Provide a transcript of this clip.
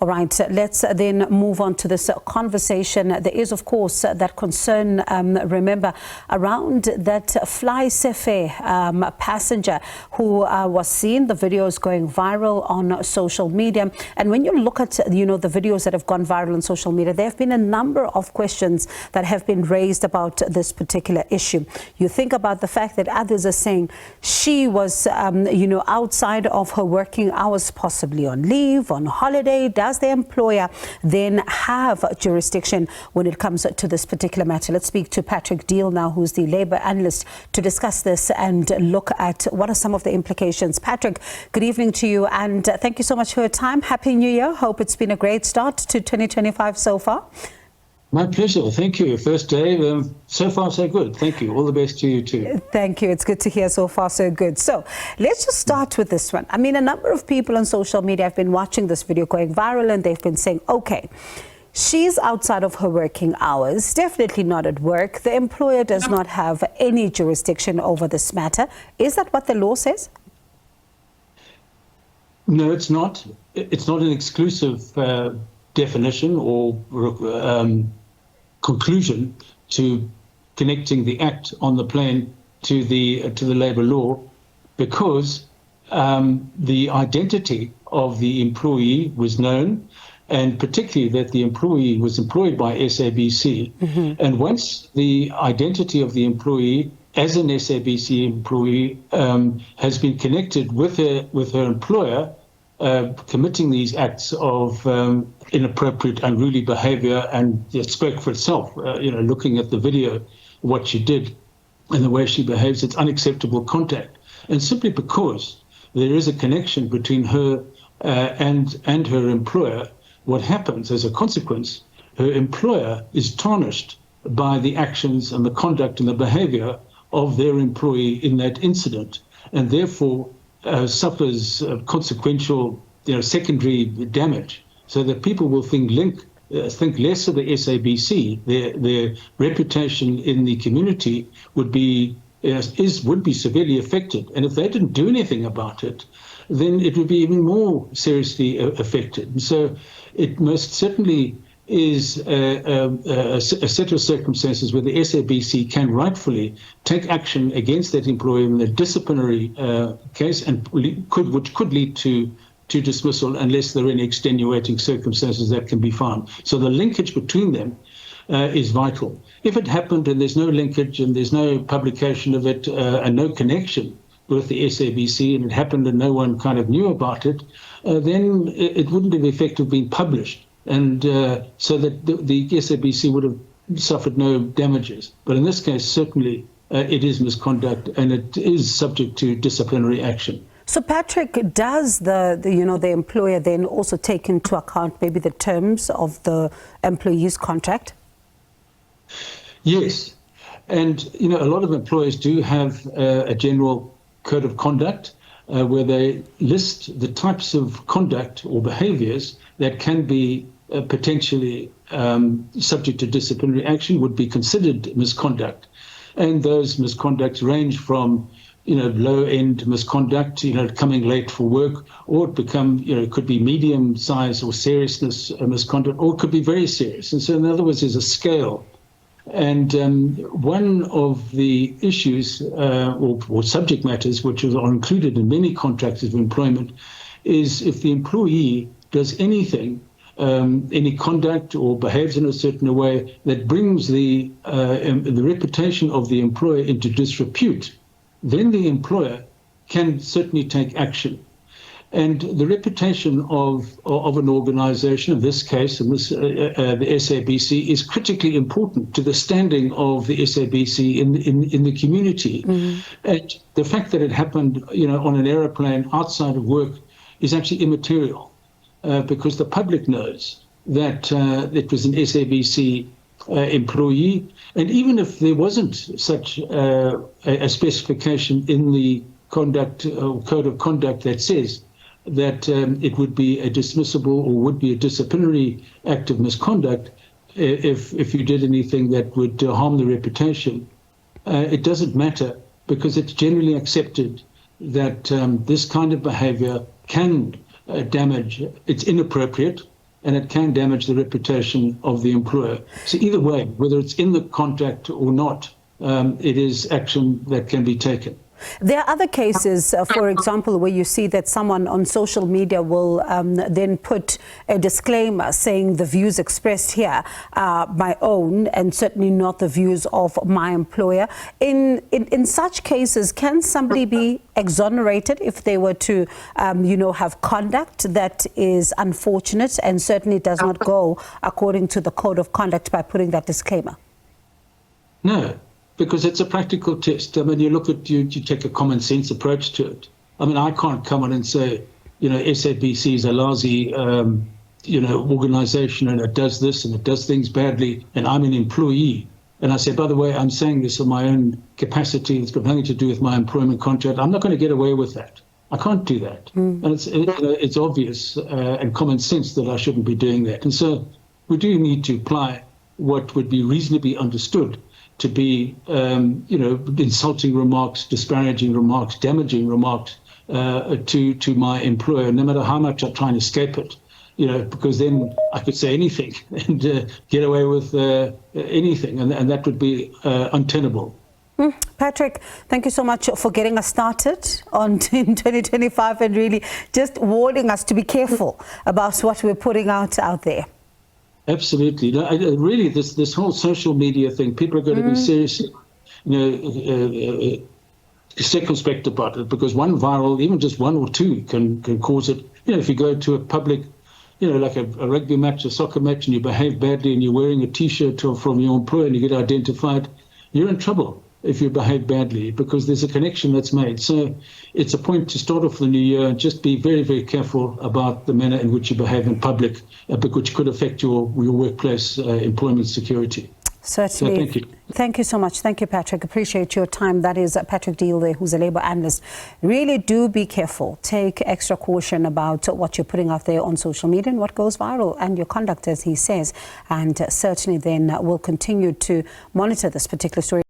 All right, let's then move on to this conversation. There is, of course, that concern, remember, around that Fly Sefe passenger who was seen, the videos going viral on social media. And when you look at, the videos that have gone viral on social media, there have been a number of questions that have been raised about this particular issue. You think about the fact that others are saying she was, outside of her working hours, possibly on leave, on holiday. Does the employer then have jurisdiction when it comes to this particular matter? Let's speak to Patrick Deale now, who's the Labour analyst, to discuss this and look at what are some of the implications. Patrick, good evening to you, and thank you so much for your time. Happy New Year. Hope it's been a great start to 2025 so far. My pleasure. Thank you. First day, so far so good. Thank you. All the best to you too. Thank you. It's good to hear so far so good. So let's just start with this one. I mean, a number of people on social media have been watching this video going viral, and they've been saying, okay, she's outside of her working hours, definitely not at work. The employer does not have any jurisdiction over this matter. Is that what the law says? No, it's not. It's not an exclusive definition or conclusion to connecting the act on the plane to the labour law, because the identity of the employee was known, and particularly that the employee was employed by SABC. Mm-hmm. And once the identity of the employee as an SABC employee has been connected with her employer, committing these acts of inappropriate, unruly behaviour, and it spoke for itself. Looking at the video, what she did and the way she behaves, it's unacceptable contact. And simply because there is a connection between her and her employer, what happens as a consequence, her employer is tarnished by the actions and the conduct and the behaviour of their employee in that incident, and therefore suffers consequential, secondary damage, so that people will think less of the SABC. Their reputation in the community would be severely affected, and if they didn't do anything about it, then it would be even more seriously affected. And so, it most certainly is a set of circumstances where the SABC can rightfully take action against that employer in a disciplinary case, and which could lead to dismissal unless there are any extenuating circumstances that can be found. So the linkage between them is vital. If it happened and there's no linkage and there's no publication of it and no connection with the SABC, and it happened and no one kind of knew about it, then it wouldn't have effectively been published. And so that the SABC would have suffered no damages. But in this case, certainly it is misconduct, and it is subject to disciplinary action. So, Patrick, does the employer then also take into account maybe the terms of the employee's contract? Yes, and a lot of employers do have a general code of conduct where they list the types of conduct or behaviours that can be potentially subject to disciplinary action, would be considered misconduct. And those misconducts range from, low-end misconduct, coming late for work, or it could be medium size or seriousness misconduct, or it could be very serious. And so, in other words, there's a scale. And one of the issues or subject matters which are included in many contracts of employment is if the employee does anything, any conduct or behaves in a certain way that brings the reputation of the employer into disrepute, then the employer can certainly take action. And the reputation of an organisation, in this case, the SABC, is critically important to the standing of the SABC in the community. Mm-hmm. And the fact that it happened, on an aeroplane outside of work is actually immaterial, because the public knows that it was an SABC employee. And even if there wasn't such a specification in the conduct or code of conduct that says that it would be a dismissible or would be a disciplinary act of misconduct if you did anything that would harm the reputation, it doesn't matter, because it's generally accepted that this kind of behavior can damage. It's inappropriate, and it can damage the reputation of the employer. So either way, whether it's in the contract or not, it is action that can be taken. There are other cases, for example, where you see that someone on social media will then put a disclaimer saying the views expressed here are my own and certainly not the views of my employer. In such cases, can somebody be exonerated if they were to, have conduct that is unfortunate and certainly does not go according to the code of conduct by putting that disclaimer? No. Because it's a practical test. I mean, you take a common sense approach to it. I mean, I can't come on and say, SABC is a lousy, organization and it does this and it does things badly, and I'm an employee. And I say, by the way, I'm saying this in my own capacity. It's got nothing to do with my employment contract. I'm not going to get away with that. I can't do that. And it's obvious and common sense that I shouldn't be doing that. And so we do need to apply what would be reasonably understood to be, insulting remarks, disparaging remarks, damaging remarks to my employer, no matter how much I try and escape it, because then I could say anything and get away with anything, and that would be untenable. Patrick, thank you so much for getting us started in 2025 and really just warning us to be careful about what we're putting out there. Absolutely. No, really, this whole social media thing, people are going to be seriously, circumspect about it, because one viral, even just one or two, can cause it. If you go to a public, like a rugby match, a soccer match, and you behave badly, and you're wearing a T-shirt from your employer, and you get identified, you're in trouble if you behave badly, because there's a connection that's made. So it's a point to start off the new year and just be very, very careful about the manner in which you behave in public, which could affect your workplace employment security. Certainly. So thank you. Thank you so much. Thank you, Patrick. Appreciate your time. That is Patrick Deale there, who's a labour analyst. Really do be careful. Take extra caution about what you're putting out there on social media and what goes viral and your conduct, as he says. And certainly then we'll continue to monitor this particular story.